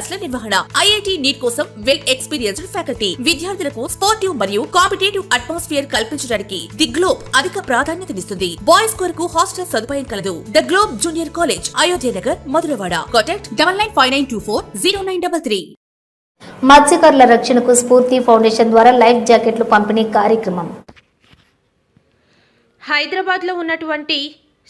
క్లాసుల నిర్వహణ, IIT NEET కోసం వెల్ ఎక్స్పీరియన్స్డ్ ఫ్యాకల్టీ, విద్యార్థులకు స్పోర్టివ్ మరియు కాంపిటేటివ్ అట్మాస్ఫియర్ కల్పించడానికి ది గ్లోబ్ అధిక ప్రాధాన్యతనిస్తుంది. బాయ్స్ కొరకు హాస్టల్ సదుపాయం కలదు. The globe junior college, Ayodhya Nagar, Madhurawada. Contact 9959240933. మత్స్యకారుల రక్షణకు స్ఫూర్తి ఫౌండేషన్ ద్వారా లైఫ్ జాకెట్లు పంపిణీ కార్యక్రమం. హైదరాబాద్లో ఉన్నటువంటి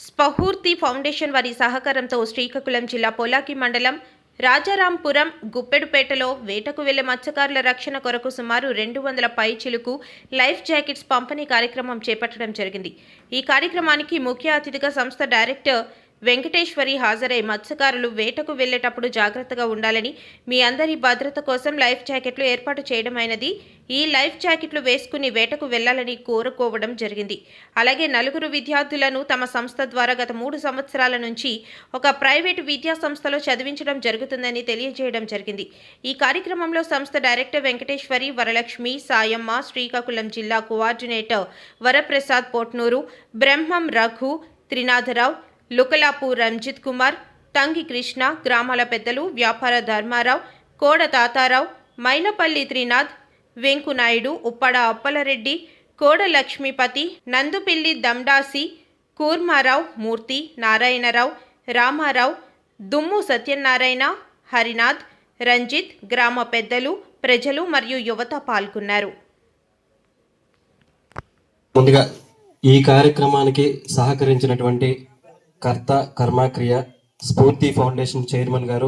స్ఫూర్తి ఫౌండేషన్ వారి సహకారంతో శ్రీకాకుళం జిల్లా పోలాకి మండలం రాజారాంపురం గుప్పెడుపేటలో వేటకు వెళ్లే మత్స్యకారుల రక్షణ కొరకు సుమారు 200 పైచిలుకు లైఫ్ జాకెట్స్ పంపిణీ కార్యక్రమం చేపట్టడం జరిగింది. ఈ కార్యక్రమానికి ముఖ్య అతిథిగా సంస్థ డైరెక్టర్ వెంకటేశ్వరి హాజరై మత్స్యకారులు వేటకు వెళ్లేటప్పుడు జాగ్రత్తగా ఉండాలని, మీ అందరి భద్రత కోసం లైఫ్ జాకెట్లు ఏర్పాటు చేయడమైనది. ఈ లైఫ్ జాకెట్లు వేసుకుని వేటకు వెళ్లాలని కోరుకోవడం జరిగింది. అలాగే 4 విద్యార్థులను తమ సంస్థ ద్వారా గత 3 సంవత్సరాల నుంచి ఒక ప్రైవేటు విద్యా సంస్థలో చదివించడం జరుగుతుందని తెలియజేయడం జరిగింది. ఈ కార్యక్రమంలో సంస్థ డైరెక్టర్ వెంకటేశ్వరి, వరలక్ష్మి, సాయమ్మ, శ్రీకాకుళం జిల్లా కోఆర్డినేటర్ వరప్రసాద్ పోట్నూరు, బ్రహ్మం రఘు, త్రినాథరావు, లుకలాపు రంజిత్ కుమార్, టంగి కృష్ణ, గ్రామాల పెద్దలు వ్యాపార ధర్మారావు, కోడ తాతారావు, మైలపల్లి త్రినాథ్, వెంకునాయుడు, ఉప్పడ అప్పలరెడ్డి, కోడ లక్ష్మీపతి, నందుపిల్లి దండాసి, కూర్మారావు, మూర్తి, నారాయణరావు, రామారావు, దుమ్ము సత్యనారాయణ, హరినాథ్, రంజిత్, గ్రామ పెద్దలు, ప్రజలు మరియు యువత పాల్గొన్నారు. ముందుగా ఈ కార్యక్రమానికి సహకరించినటువంటి కర్త కర్మక్రియ స్ఫూర్తి ఫౌండేషన్ చైర్మన్ గారు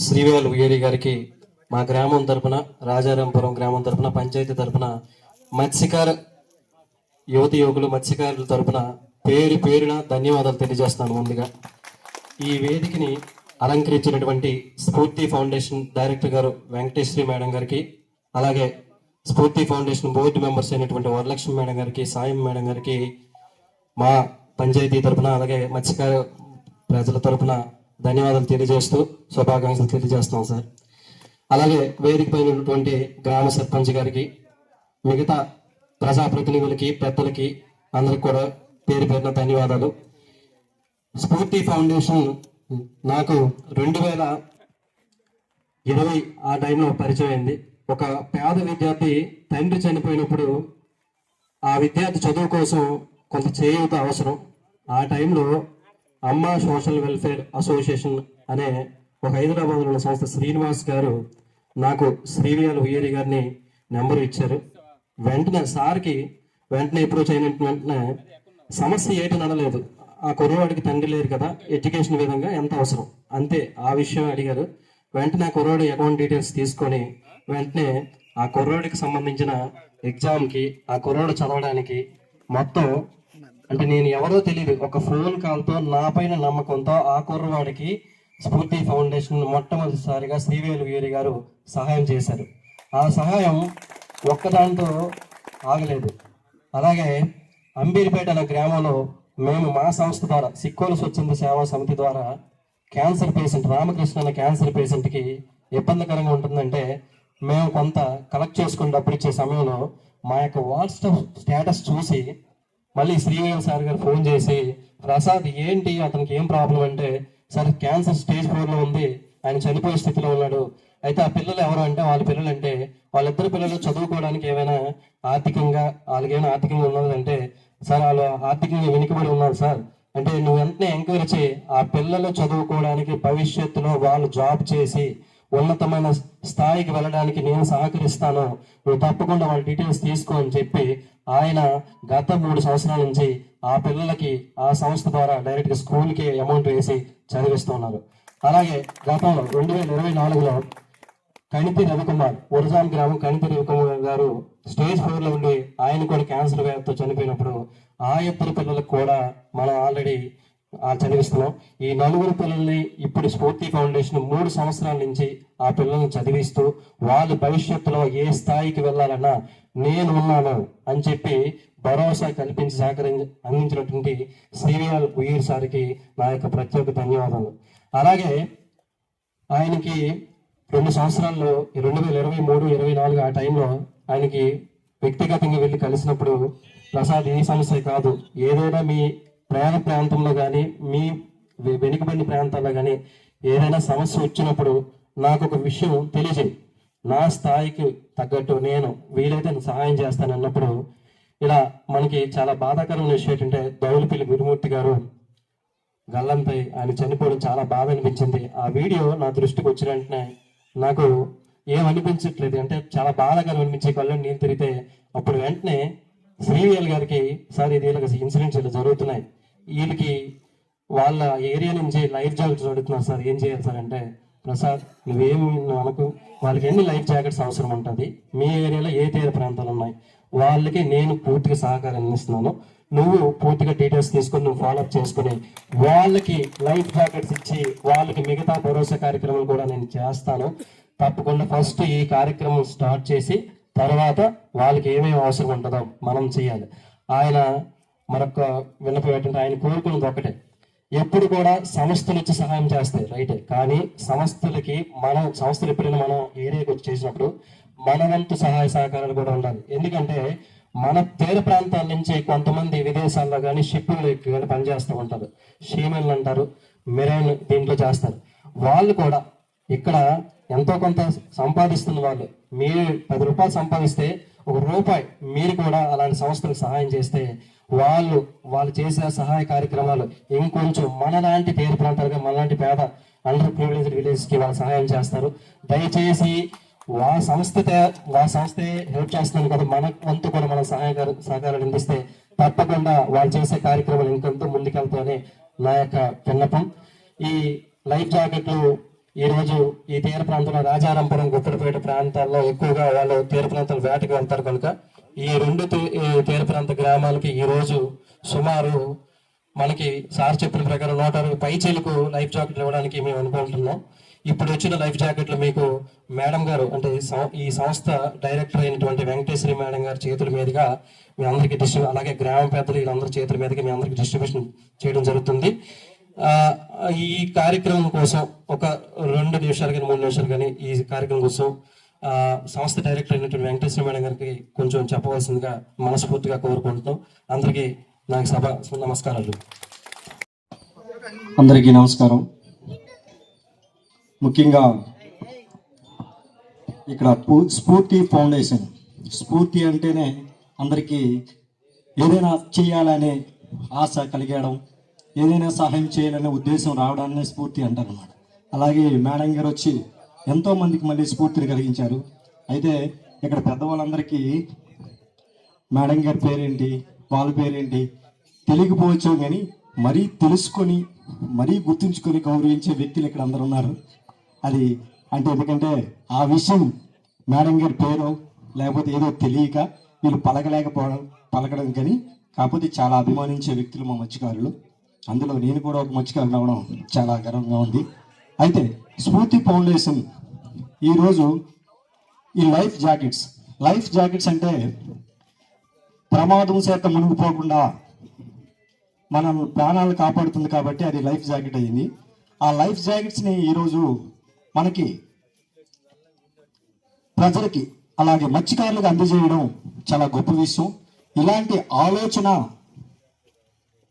శ్రీవేల్ ఉయ్యేరి గారికి మా గ్రామం తరపున, రాజారాంపురం గ్రామం తరపున, పంచాయతీ తరపున, మత్స్యకార యువతి యువకులు మత్స్యకారుల తరపున పేరు పేరున ధన్యవాదాలు తెలియజేస్తాను. ముందుగా ఈ వేదికని అలంకరించినటువంటి స్ఫూర్తి ఫౌండేషన్ డైరెక్టర్ గారు వెంకటేశ్వరి మేడం గారికి, అలాగే స్ఫూర్తి ఫౌండేషన్ బోర్డు మెంబర్స్ అయినటువంటి వరలక్ష్మి మేడం గారికి, సాయం మేడం గారికి, మా పంచాయతీ తరపున అలాగే మత్స్యకార ప్రజల తరపున ధన్యవాదాలు తెలియజేస్తూ శుభాకాంక్షలు తెలియజేస్తాం సార్. అలాగే వేదిక పైన ఉన్నటువంటి గ్రామ సర్పంచ్ గారికి, మిగతా ప్రజాప్రతినిధులకి, పెద్దలకి అందరికి కూడా పేరు పేరున ధన్యవాదాలు. స్ఫూర్తి ఫౌండేషన్ నాకు 2020 ఆ టైంలో పరిచయం అయింది. ఒక పేద విద్యార్థి తండ్రి చనిపోయినప్పుడు ఆ విద్యార్థి చదువు కోసం కొంత చేయూత అవసరం. ఆ టైంలో అమ్మ సోషల్ వెల్ఫేర్ అసోసియేషన్ అనే ఒక హైదరాబాద్లో ఉన్న సంస్థ శ్రీనివాస్ గారు నాకు శ్రీవేల్ ఉయ్యేరి గారిని నెంబర్ ఇచ్చారు. వెంటనే సార్కి అప్రోచ్ అయిన వెంటనే సమస్య ఏంటని అనలేదు. ఆ కుర్రవాడికి తండ్రి లేరు కదా, ఎడ్యుకేషన్ విధంగా ఎంత అవసరం అంతే, ఆ విషయం అడిగారు. వెంటనే ఆ కుర్రవాడి అకౌంట్ డీటెయిల్స్ తీసుకొని వెంటనే ఆ కుర్రవాడికి సంబంధించిన ఎగ్జామ్కి, ఆ కుర్రవాడు చదవడానికి మొత్తం, అంటే నేను ఎవరో తెలియదు, ఒక ఫోన్ కాల్తో నా పైన నమ్మకంతో ఆ కుర్రవాడికి స్ఫూర్తి ఫౌండేషన్ మొట్టమొదటిసారిగా శ్రీవేల్ ఉయ్యేరి గారు సహాయం చేశారు. ఆ సహాయం ఒక్కదాంతో ఆగలేదు. అలాగే అంబీర్పేట అనే గ్రామంలో మేము మా సంస్థ ద్వారా, సిక్కోలు స్వచ్ఛంద సేవా సమితి ద్వారా క్యాన్సర్ పేషెంట్ రామకృష్ణ అనే క్యాన్సర్ పేషెంట్కి ఇబ్బందికరంగా ఉంటుందంటే మేము కొంత కలెక్ట్ చేసుకుని డబ్బులు ఇచ్చే సమయంలో మా యొక్క వాట్సాప్ స్టేటస్ చూసి మళ్ళీ శ్రీవేల్ సార్ గారు ఫోన్ చేసి, ప్రసాద్ ఏంటి అతనికి ఏం ప్రాబ్లం అంటే, సార్ క్యాన్సర్ స్టేజ్ 4లో ఉంది, ఆయన చనిపోయే స్థితిలో ఉన్నాడు. అయితే ఆ పిల్లలు ఎవరు అంటే, వాళ్ళ పిల్లలు అంటే వాళ్ళిద్దరు పిల్లలు చదువుకోవడానికి ఏమైనా వాళ్ళకేమైనా ఆర్థికంగా ఉన్నదంటే, సార్ వాళ్ళు ఆర్థికంగా వెనుకబడి ఉన్నారు సార్ అంటే, నువ్వు వెంటనే ఎంక్వైరీ చేయి, ఆ పిల్లలు చదువుకోవడానికి భవిష్యత్తులో వాళ్ళు జాబ్ చేసి ఉన్నతమైన స్థాయికి వెళ్ళడానికి నేను సహకరిస్తాను, నువ్వు తప్పకుండా వాళ్ళ డీటెయిల్స్ తీసుకో అని చెప్పి ఆయన గత 3 సంవత్సరాల నుంచి ఆ పిల్లలకి ఆ సంస్థ ద్వారా డైరెక్ట్గా స్కూల్కి అమౌంట్ వేసి చదివిస్తున్నారు. అలాగే గతంలో 2024లో కణితి రవికుమార్, ఉరజాం గ్రామం కణితి రవికుమార్ గారు స్టేజ్ 4లో ఉండి ఆయన కూడా క్యాన్సర్ వ్యాధితో చనిపోయినప్పుడు ఆ ఇద్దరు పిల్లలకు కూడా మనం ఆల్రెడీ చదివిస్తున్నాం. ఈ 4 పిల్లల్ని ఇప్పుడు స్ఫూర్తి ఫౌండేషన్ 3 సంవత్సరాల నుంచి ఆ పిల్లల్ని చదివిస్తూ వాళ్ళు భవిష్యత్తులో ఏ స్థాయికి వెళ్ళాలన్నా నేను ఉన్నాను అని చెప్పి భరోసా కల్పించి అందించినటువంటి శ్రీవేల్ ఉయ్యేరి సార్కి నా యొక్క ప్రత్యేక ధన్యవాదాలు. అలాగే ఆయనకి 2 సంవత్సరాల్లో 2023-24 ఆ టైంలో ఆయనకి వ్యక్తిగతంగా వెళ్ళి కలిసినప్పుడు, ప్రసాద్ ఈ సమస్య కాదు, ఏదైనా మీ ప్రయాణ ప్రాంతంలో కానీ మీ వెనుకబడిన ప్రాంతాల్లో కానీ ఏదైనా సమస్య వచ్చినప్పుడు నాకు ఒక విషయం తెలియజేయి, నా స్థాయికి తగ్గట్టు నేను వీలైతే సహాయం చేస్తాను అన్నప్పుడు ఇలా మనకి చాలా బాధాకరమైన విషయం ఏంటంటే దౌలపల్లి గురుమూర్తి గారు గల్లంపై ఆయన చనిపోవడం చాలా బాధ అనిపించింది. ఆ వీడియో నా దృష్టికి వచ్చిన వెంటనే నాకు ఏమనిపించట్లేదు, అంటే చాలా బాధాకరం అనిపించే కళ్ళు నేను తిరిగితే అప్పుడు వెంటనే శ్రీవేల్ గారికి సార్ ఇది వీళ్ళకి ఇన్సిడెంట్స్ ఇలా జరుగుతున్నాయి, వీళ్ళకి వాళ్ళ ఏరియా నుంచి లైఫ్ జాకెట్స్ అడుగుతున్నారు సార్, ఏం చేయాలి సార్ అంటే, ప్రసాద్ నువ్వేమి అనుకు, వాళ్ళకి ఎన్ని లైఫ్ జాకెట్స్ అవసరం ఉంటుంది, మీ ఏరియాలో ఏ తీర ప్రాంతాలు ఉన్నాయి, వాళ్ళకి నేను పూర్తిగా సహకారం అందిస్తున్నాను, నువ్వు పూర్తిగా డీటెయిల్స్ తీసుకొని నువ్వు ఫాలోఅప్ చేసుకుని వాళ్ళకి లైఫ్ జాకెట్స్ ఇచ్చి వాళ్ళకి మిగతా భరోసా కార్యక్రమం కూడా నేను చేస్తాను. తప్పకుండా ఫస్ట్ ఈ కార్యక్రమం స్టార్ట్ చేసి తర్వాత వాళ్ళకి ఏమేమి అవసరం ఉంటుందో మనం చేయాలి. ఆయన మరొక విన్నపం ఏంటంటే ఆయన కోరుకున్నది ఒకటే, ఎప్పుడు కూడా సంస్థలు వచ్చి సహాయం చేస్తాయి రైటే, కానీ సంస్థలు ఎప్పుడైనా మనం ఏరియాకి వచ్చి చేసినప్పుడు మన వంతు సహాయ సహకారాలు కూడా ఉండాలి. ఎందుకంటే మన తీర ప్రాంతాల నుంచి కొంతమంది విదేశాల్లో కానీ షిప్పింగ్ కానీ పనిచేస్తూ ఉంటారు, షీమెన్లు అంటారు, మెరైన్ దీంట్లో చేస్తారు. వాళ్ళు కూడా ఇక్కడ ఎంతో కొంత సంపాదిస్తున్న వాళ్ళు, మీరు 10 రూపాయలు సంపాదిస్తే ₹1 మీరు కూడా అలాంటి సంస్థలకు సహాయం చేస్తే వాళ్ళు చేసే సహాయ కార్యక్రమాలు ఇంకొంచెం మనలాంటి తీర ప్రాంతాలుగా మనలాంటి పేద అండర్ ప్రివిలేజ్డ్ విలేజ్కి వాళ్ళు సహాయం చేస్తారు. దయచేసి సంస్థే హెల్ప్ చేస్తున్నాను కదా, మన వంతు కూడా మన సహకారాలు అందిస్తే తప్పకుండా వాళ్ళు చేసే కార్యక్రమాలు ఇంకొంత ముందుకెళ్తాయని నా యొక్క విన్నపం. ఈ లైఫ్ జాకెట్లు ఈరోజు ఈ తీర ప్రాంతంలో రాజారాంపురం, గుప్పడిపేట ప్రాంతాల్లో ఎక్కువగా వాళ్ళు తీర ప్రాంతాలు వేటకు వెళ్తారు కనుక ఈ 2 తీర ప్రాంత గ్రామాలకి ఈరోజు సుమారు మనకి సార్ చెప్పిన ప్రకారం 160 పైచీలకు లైఫ్ జాకెట్లు ఇవ్వడానికి మేము అనుకుంటున్నాం. ఇప్పుడు వచ్చిన లైఫ్ జాకెట్లు మీకు మేడం గారు అంటే ఈ సంస్థ డైరెక్టర్ అయినటువంటి వెంకటేశ్వరి మేడం గారి చేతుల మీదుగా మీ అందరికీ అలాగే గ్రామ పెద్దలు వీళ్ళందరి చేతుల మీదుగా మీ అందరికీ డిస్ట్రిబ్యూషన్ చేయడం జరుగుతుంది. ఈ కార్యక్రమం కోసం ఒక 2 నిమిషాలు కానీ 3 నిమిషాలు కానీ ఈ కార్యక్రమం కోసం సంస్థ డైరెక్టర్ అయినటువంటి వెంకటేశ్వర మేడం గారికి కొంచెం చెప్పవలసిందిగా మనస్ఫూర్తిగా కోరుకుంటున్నాం. అందరికీ నాకు సభ నమస్కారాలు. అందరికీ నమస్కారం. ముఖ్యంగా ఇక్కడ స్ఫూర్తి ఫౌండేషన్, స్ఫూర్తి అంటేనే అందరికీ ఏదైనా చేయాలనే ఆశ కలిగడం, ఏదైనా సహాయం చేయాలనే ఉద్దేశం రావడాన్ని స్ఫూర్తి అంటారు అన్నమాట. అలాగే మేడం గారు వచ్చి ఎంతో మందికి మళ్ళీ స్ఫూర్తిని కలిగించారు. అయితే ఇక్కడ పెద్దవాళ్ళందరికీ మేడం గారి పేరేంటి, వాళ్ళ పేరేంటి తెలియకపోవచ్చు, కానీ మరీ తెలుసుకొని మరీ గుర్తుంచుకొని గౌరవించే వ్యక్తులు ఇక్కడ అందరు ఉన్నారు. అది అంటే ఎందుకంటే ఆ విషయం మేడం గారి పేరు లేకపోతే ఏదో తెలియక వీళ్ళు పలకడం కానీ కాకపోతే చాలా అభిమానించే వ్యక్తులు మా మత్స్యకారులు. అందులో నేను కూడా ఒక మత్స్యకారులు అవడం చాలా గర్వంగా ఉంది. అయితే స్ఫూర్తి ఫౌండేషన్ ఈరోజు ఈ లైఫ్ జాకెట్స్ అంటే ప్రమాదం చేత మునిగిపోకుండా మన ప్రాణాలు కాపాడుతుంది కాబట్టి అది లైఫ్ జాకెట్ అయింది. ఆ లైఫ్ జాకెట్స్ని ఈరోజు మనకి ప్రజలకి అలాగే మత్స్యకారులకు అందజేయడం చాలా గొప్ప విషయం. ఇలాంటి ఆలోచన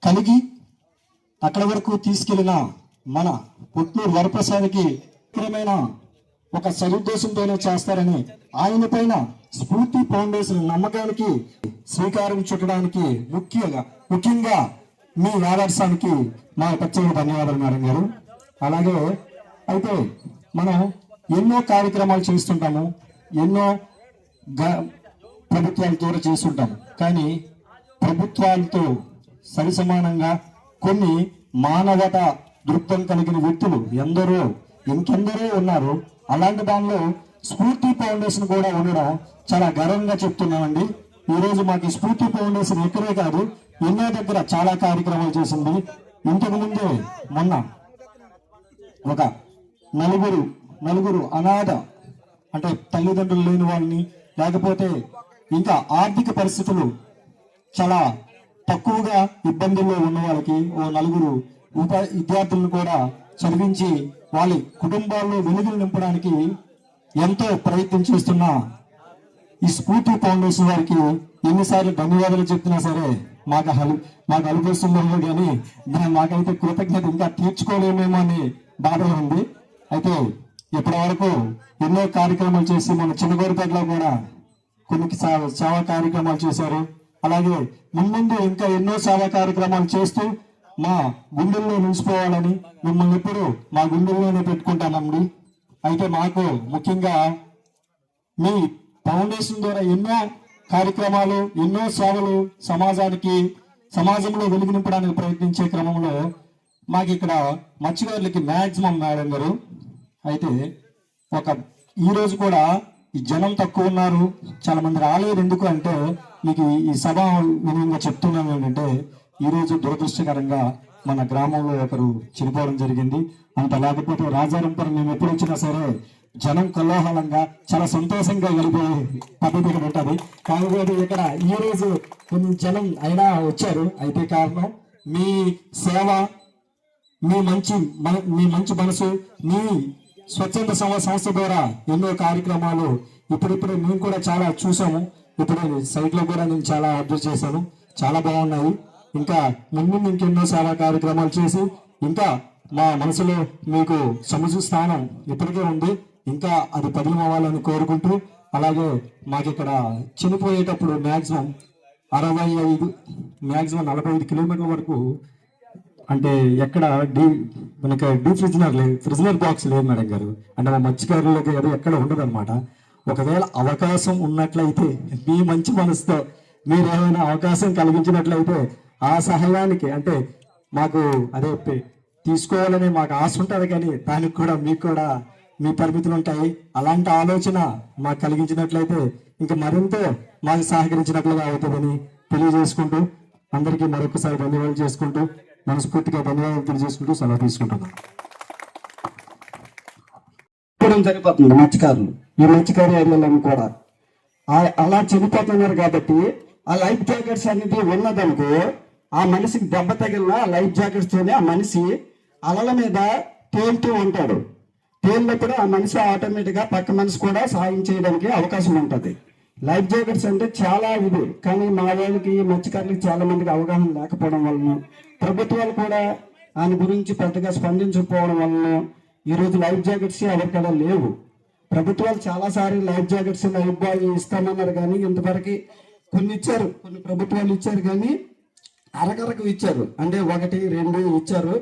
కలిగి అక్కడి వరకు తీసుకెళ్లిన మన పుట్నూరు వరప్రసాద్కి ఒక సదుద్దేశంతోనే చేస్తారని ఆయన పైన స్ఫూర్తి ఫౌండేషన్ నమ్మకానికి శ్రీకారం చుట్టడానికి ముఖ్యంగా మీ ఆదర్శానికి నా ప్రత్యేక ధన్యవాదాలు మేడం గారు. అలాగే అయితే మనం ఎన్నో కార్యక్రమాలు చేస్తుంటాము, ఎన్నో ప్రభుత్వాలతో చేస్తుంటాము, కానీ ప్రభుత్వాలతో సరిసమానంగా కొన్ని మానవత దృక్పథం కలిగిన వ్యక్తులు ఇంకెందరో ఉన్నారు. అలాంటి దానిలో స్ఫూర్తి ఫౌండేషన్ కూడా ఉండడం చాలా గర్వంగా చెప్తున్నామండి. ఈరోజు మాకు స్ఫూర్తి ఫౌండేషన్ ఇక్కడే కాదు, ఎన్నో దగ్గర చాలా కార్యక్రమాలు చేసింది. ఇంతకు ముందే మొన్న ఒక నలుగురు అనాథ అంటే తల్లిదండ్రులు లేని వాళ్ళని, లేకపోతే ఇంకా ఆర్థిక పరిస్థితులు చాలా తక్కువగా ఇబ్బందుల్లో ఉన్న వాళ్ళకి ఓ 4 విద్యార్థులను కూడా చదివించి వాళ్ళ కుటుంబాల్లో వెలుగులు నింపడానికి ఎంతో ప్రయత్నం చేస్తున్న ఈ స్ఫూర్తి ఫౌండేషన్ వారికి ఎన్నిసార్లు ధన్యవాదాలు చెప్తున్నా సరే మాకు అనిపిస్తుందేమో కానీ మాకైతే కృతజ్ఞత ఇంకా తీర్చుకోలేమేమో అని బాధ ఉంది. అయితే ఇప్పటి వరకు ఎన్నో కార్యక్రమాలు చేసి మన చిన్నగోరిపేటలో కూడా కొన్ని సేవా కార్యక్రమాలు చేశారు. అలాగే ముందు ఇంకా ఎన్నో సేవా కార్యక్రమాలు చేస్తూ మా గుండెల్లో నిలిచిపోవాలని మిమ్మల్ని ఎప్పుడు మా గుండెల్లోనే పెట్టుకుంటామండి. అయితే మాకు ముఖ్యంగా మీ ఫౌండేషన్ ద్వారా ఎన్నో కార్యక్రమాలు, ఎన్నో సేవలు సమాజంలో వెలుగు నింపడానికి ప్రయత్నించే క్రమంలో మాకు ఇక్కడ మత్స్యకారులకి మ్యాక్సిమం మేడం గారు అయితే ఈ రోజు కూడా ఈ జనం తక్కువ ఉన్నారు, చాలా మంది రాలేదు. ఎందుకు అంటే మీకు ఈ సభ వినయంగా చెప్తున్నాను ఏంటంటే ఈ రోజు దురదృష్టకరంగా మన గ్రామంలో ఒకరు చనిపోవడం జరిగింది. అంత లేకపోతే రాజారంపురం మేము ఎప్పుడు వచ్చినా సరే జనం కోలాహలంగా చాలా సంతోషంగా గడిపే పద్ధతి ఇక్కడ ఉంటుంది. కాకపోతే ఇక్కడ ఈ రోజు కొన్ని జనం అయినా వచ్చారు. అయితే కారణం మీ సేవ, మీ మంచి మనసు, మీ స్వచ్ఛంద సంస్థ ద్వారా ఎన్నో కార్యక్రమాలు ఇప్పుడిప్పుడు మేము కూడా చాలా చూసాము. ఇప్పుడు సైట్ లో కూడా నేను చాలా అబ్జర్వ్ చేశాను, చాలా బాగున్నాయి. ఇంకా ముందు ఇంకెన్నో సేవా కార్యక్రమాలు చేసి ఇంకా మా మనసులో మీకు సముచిత స్థానం ఇప్పటికే ఉంది, ఇంకా అది పదిలమవ్వాలని కోరుకుంటూ, అలాగే మాకు ఇక్కడ చనిపోయేటప్పుడు మ్యాక్సిమం 45 కిలోమీటర్ల వరకు అంటే ఎక్కడ మనకి ఫ్రిజనర్ బాక్స్ లేదు మేడం గారు. అంటే మా మత్స్యకారులకి అది ఎక్కడ ఉండదు అనమాట. ఒకవేళ అవకాశం ఉన్నట్లయితే మీ మంచి మనసుతో మీరు ఏమైనా అవకాశం కలిగించినట్లయితే ఆ సహాయానికి అంటే మాకు అదే తీసుకోవాలని మాకు ఆశ ఉంటుంది, కానీ దానికి కూడా మీకు కూడా మీ పరిమితులు ఉంటాయి. అలాంటి ఆలోచన మాకు కలిగించినట్లయితే ఇంకా మరింత మాకు సహకరించినట్లుగా అవుతుందని తెలియజేసుకుంటూ అందరికీ మరొకసారి ధన్యవాదాలు చేసుకుంటూ మనస్ఫూర్తిగా ధన్యవాదాలు తెలియజేసుకుంటూ సెలవు తీసుకుంటున్నాను. సరిపోతుంది మత్స్యకారులు, ఈ మత్స్యకారు ఏరియాలను కూడా అలా చనిపోతున్నారు కాబట్టి ఆ లైఫ్ జాకెట్స్ అనేది ఉన్నదనుకో ఆ మనిషికి దెబ్బ తగిలిన లైఫ్ జాకెట్స్ తోనే ఆ మనిషి అలల మీద తేలుతూ ఉంటాడు. తేలినప్పుడు ఆ మనిషి ఆటోమేటిక్ గా పక్క మనిషి కూడా సహాయం చేయడానికి అవకాశం ఉంటుంది. లైఫ్ జాకెట్స్ అంటే చాలా ఇది, కానీ మా వాళ్ళకి మత్స్యకారులకి చాలా మందికి అవగాహన లేకపోవడం వలన, ప్రభుత్వాలు కూడా దాని గురించి పెద్దగా స్పందించకపోవడం వలన ఈ రోజు లైఫ్ జాకెట్స్ ఎవరికైనా లేవు. ప్రభుత్వాలు చాలాసార్లు లైఫ్ జాకెట్స్ లైఫ్ బాయ్ ఇస్తామన్నారు, కానీ ఇంతవరకు కొన్ని ఇచ్చారు, కొన్ని ప్రభుత్వాలు ఇచ్చారు, కానీ అరకరకు ఇచ్చారు. అంటే 1, 2 ఇచ్చారు,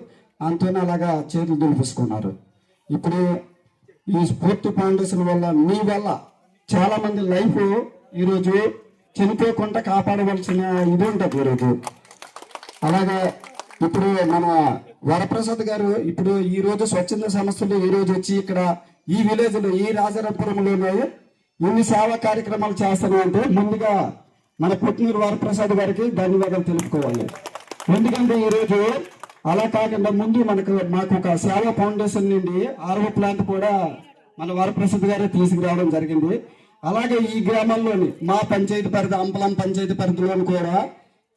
అంతనే అలాగా చేతులు దులిపేసుకున్నారు. ఇప్పుడు ఈ స్ఫూర్తి ఫౌండేషన్ వల్ల మీ వల్ల చాలా మంది లైఫ్ ఈరోజు చనిపోకుండా కాపాడవలసిన ఇది ఉంటుంది ఈరోజు. అలాగే ఇప్పుడు మన వరప్రసాద్ గారు ఇప్పుడు ఈ రోజు స్వచ్ఛంద సంస్థలు ఈ రోజు వచ్చి ఇక్కడ ఈ విలేజ్ లో ఈ రాజారాంపురంలోనే ఎన్ని సేవా కార్యక్రమాలు చేస్తానంటే ముందుగా మన పుట్టినూరు వరప్రసాద్ గారికి ధన్యవాదాలు తెలుపుకోవాలి. ఎందుకంటే ఈరోజు అలా కాకుండా ముందు మాకు ఒక సేవా ఫౌండేషన్ నుండి ఆర్వో ప్లాంట్ కూడా మన వరప్రసాద్ గారే తీసుకురావడం జరిగింది. అలాగే ఈ గ్రామంలోని మా పంచాయతీ పరిధి అంపలం పంచాయతీ పరిధిలోని కూడా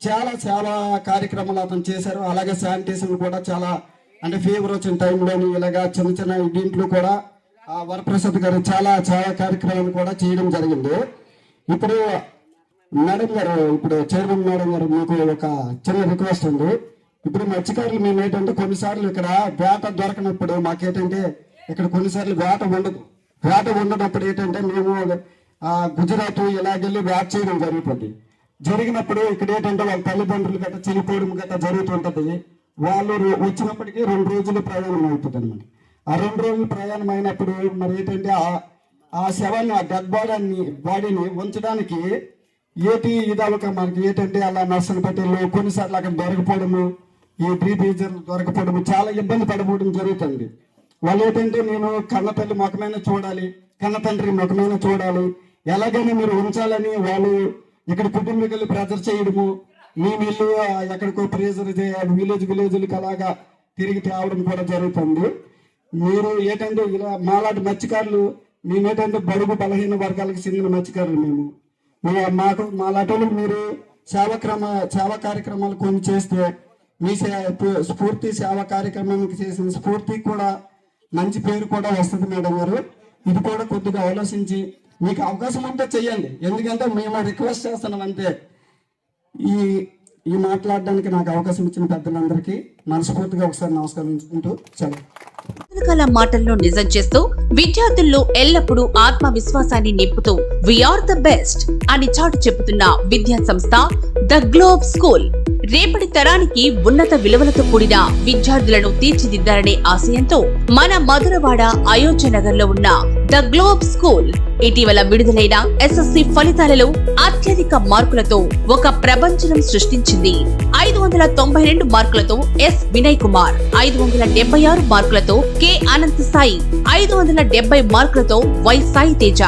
చాలా చాలా కార్యక్రమాలు అతను చేశారు. అలాగే శానిటేషన్ కూడా చాలా అంటే ఫీవర్ వచ్చిన టైంలోని ఇలాగా చిన్న చిన్న దీంట్లో కూడా ఆ వరప్రసాద్ గారు చాలా చాలా కార్యక్రమాలు కూడా చేయడం జరిగింది. ఇప్పుడు మేడం గారు, ఇప్పుడు చైర్మన్ మేడం గారు, మీకు ఒక చిన్న రిక్వెస్ట్ ఉంది. ఇప్పుడు మత్స్యకారులు మేము ఏంటంటే కొన్నిసార్లు ఇక్కడ వేట దొరకనప్పుడు మాకేంటంటే ఇక్కడ కొన్నిసార్లు వేట ఉండదు. వేట ఉండనప్పుడు ఏంటంటే మేము గుజరాత్ ఇలాగెళ్ళి వేట చేయడం జరుగుతుంది. జరిగినప్పుడు ఇక్కడ ఏంటంటే వాళ్ళ తల్లిదండ్రులు గట్రా చనిపోవడం గట్రా జరుగుతుంటది. వాళ్ళు వచ్చినప్పటికీ 2 రోజులు ప్రయాణం అవుతుంది అనమాట. ఆ 2 రోజులు ప్రయాణం అయినప్పుడు మరి ఏంటంటే ఆ శవాన్ని, ఆ డెడ్ బాడీని ఉంచడానికి ఏటి ఇదాలుక మనకి ఏంటంటే అలా నర్సలు పెట్టేళ్ళు కొన్నిసార్లు అక్కడ దొరకపోవడము, ఈ బ్రీఫీజర్లు దొరకపోవడము, చాలా ఇబ్బంది పడిపోవడం జరుగుతుంది. వాళ్ళు ఏంటంటే నేను కన్న తల్లి ముఖమైనా చూడాలి, కన్న తండ్రి ముఖమైనా చూడాలి, ఎలాగైనా మీరు ఉంచాలని వాళ్ళు ఇక్కడ కుటుంబీకులు ప్రెజర్ చేయడము, మేము ఇల్లు ఎక్కడికో ప్రెజర్ విలేజ్లకు అలాగా తిరిగి తేవడం కూడా జరుగుతుంది. మీరు ఏంటంటే ఇలా మాలాంటి మత్స్యకారులు మేమేంటంటే బడుగు బలహీన వర్గాలకు చెందిన మత్స్యకారులు మాకు మాలాంటి మీరు సేవా కార్యక్రమాలు కొన్ని చేస్తే మీ స్ఫూర్తి సేవా కార్యక్రమానికి చేసిన స్ఫూర్తి కూడా మంచి పేరు కూడా వస్తుంది మేడం గారు. ఇది కూడా కొద్దిగా ఆలోచించి మీకు అవకాశం ఉంటే చెయ్యండి. ఎందుకంటే మేము రిక్వెస్ట్ చేస్తున్నాం అంతే. ఈ ఈ మాట్లాడడానికి నాకు అవకాశం ఇచ్చిన పెద్దలందరికీ మనస్ఫూర్తిగా ఒకసారి నమస్కరించుకుంటూ సెలవు. రకరకాల మాటల్లో నిజం చేస్తూ విద్యార్థుల్లో ఎల్లప్పుడూ ఆత్మవిశ్వాసాన్ని నింపుతూ వీఆర్ ద బెస్ట్ అని చాటు చెబుతున్న విద్యా సంస్థ ద గ్లోబ్ స్కూల్ రేపటి తరానికి ఉన్నత విలువలతో కూడిన విద్యార్థులను తీర్చిదిద్దారనే ఆశయంతో మన మధురవాడ అయోధ్య నగర్ లో ఉన్న ద గ్లోబ్ స్కూల్ ఇటీవల విడుదలైన ఎస్ఎస్సి ఫలితాలలో అత్యధిక మార్కులతో ఒక ప్రభంజనం సృష్టించింది. 592 మార్కులతో ఎస్ వినయ్ కుమార్, 576 మార్కులతో కె అనంత సాయి, 570 మార్కులతో వై సాయి తేజ.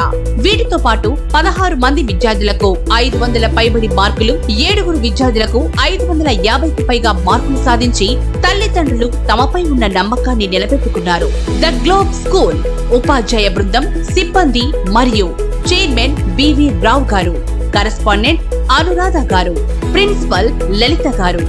వీటితో పాటు 16 మంది విద్యార్థులకు 500 పైబడి మార్కులు, 7 విద్యార్థులకు 550కి పైగా మార్కులు సాధించి తల్లిదండ్రులు తమపై ఉన్న నమ్మకాన్ని నిలబెట్టుకున్నారు. ద గ్లోబ్ స్కూల్ ఉపాధ్యాయ బృందం, సిబ్బంది మరియు చైర్మన్ బివి రావు గారు, కరెస్పాండెంట్ అనురాధ గారు, ప్రిన్సిపల్ లలిత గారు.